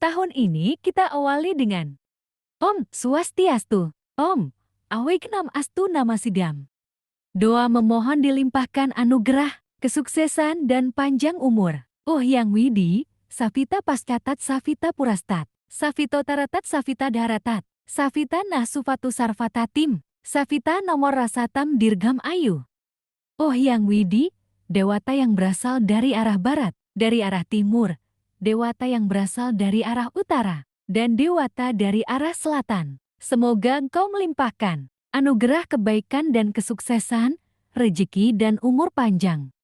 Tahun ini kita awali dengan Om Swastiastu, Om Awiknam Astu Namasidam. Doa memohon dilimpahkan anugerah, kesuksesan dan panjang umur. Oh Yang Widi, Savita Pascatat Savita Purastat, Savito Taratat Savita Dharatat, Savita Nasufatu Sarvatatim, Savita Nomor Rasatam Dirgam Ayu. Oh Yang Widi, Dewata yang berasal dari arah barat, dari arah timur, Dewata yang berasal dari arah utara, dan Dewata dari arah selatan. Semoga engkau melimpahkan anugerah kebaikan dan kesuksesan, rezeki dan umur panjang.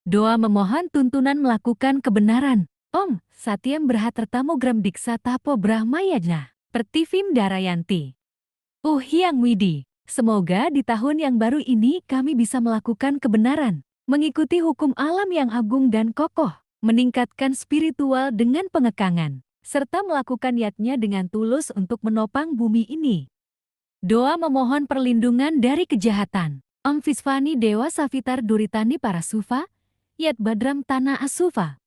Doa memohon tuntunan melakukan kebenaran. Om Satyam Brahatertamo Gram Diksa Tapo Brahmayajna, Pertivim Darayanti. Yang Widi, semoga di tahun yang baru ini kami bisa melakukan kebenaran, mengikuti hukum alam yang agung dan kokoh, meningkatkan spiritual dengan pengekangan, serta melakukan niatnya dengan tulus untuk menopang bumi ini. Doa memohon perlindungan dari kejahatan. Om Visvani Dewa Savitar Duritani Parasuva, Yat Badram Tanah Asuva.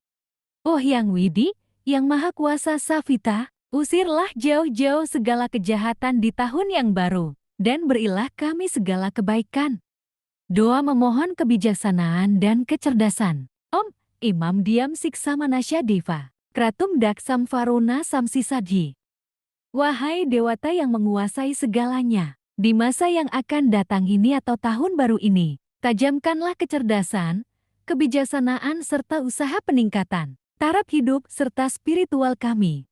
Oh Yang Widi, Yang Maha Kuasa Savita, usirlah jauh-jauh segala kejahatan di tahun yang baru, dan berilah kami segala kebaikan. Doa memohon kebijaksanaan dan kecerdasan. Om Imam Diam Siksa Manasya Deva, Kratum Daksam Varuna Samsisadhi. Wahai Dewata yang menguasai segalanya, di masa yang akan datang ini atau tahun baru ini, tajamkanlah kecerdasan, kebijaksanaan serta usaha peningkatan taraf hidup serta spiritual kami.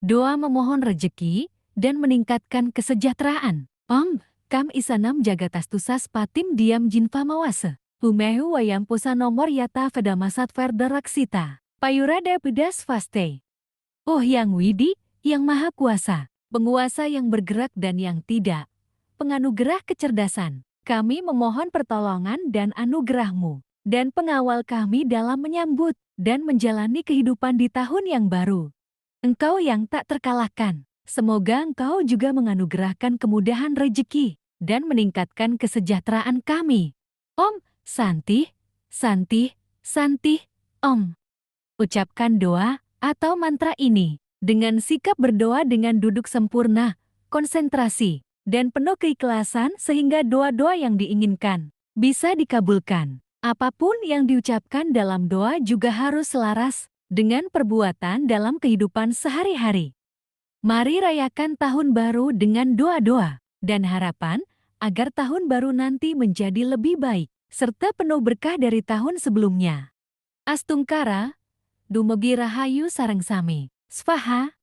Doa memohon rejeki dan meningkatkan kesejahteraan. Om Kam Isanam Jagatastusas Patim Diam Jinva Mawase, Humehu Wayampusa Nomor Yata Vedamasat Verdaraksita, Payurada Pedas Faste. Oh Yang Widi, Yang Maha Kuasa, penguasa yang bergerak dan yang tidak, penganugerah kecerdasan, kami memohon pertolongan dan anugerah-Mu, dan pengawal kami dalam menyambut dan menjalani kehidupan di tahun yang baru. Engkau yang tak terkalahkan, semoga Engkau juga menganugerahkan kemudahan rezeki dan meningkatkan kesejahteraan kami. Om Santi, Santi, Santi, Om. Ucapkan doa atau mantra ini dengan sikap berdoa dengan duduk sempurna, konsentrasi, dan penuh keikhlasan sehingga doa-doa yang diinginkan bisa dikabulkan. Apapun yang diucapkan dalam doa juga harus selaras dengan perbuatan dalam kehidupan sehari-hari. Mari rayakan tahun baru dengan doa-doa dan harapan agar tahun baru nanti menjadi lebih baik serta penuh berkah dari tahun sebelumnya. Astungkara, Dumugi Rahayu Sareng Sami, Svaha.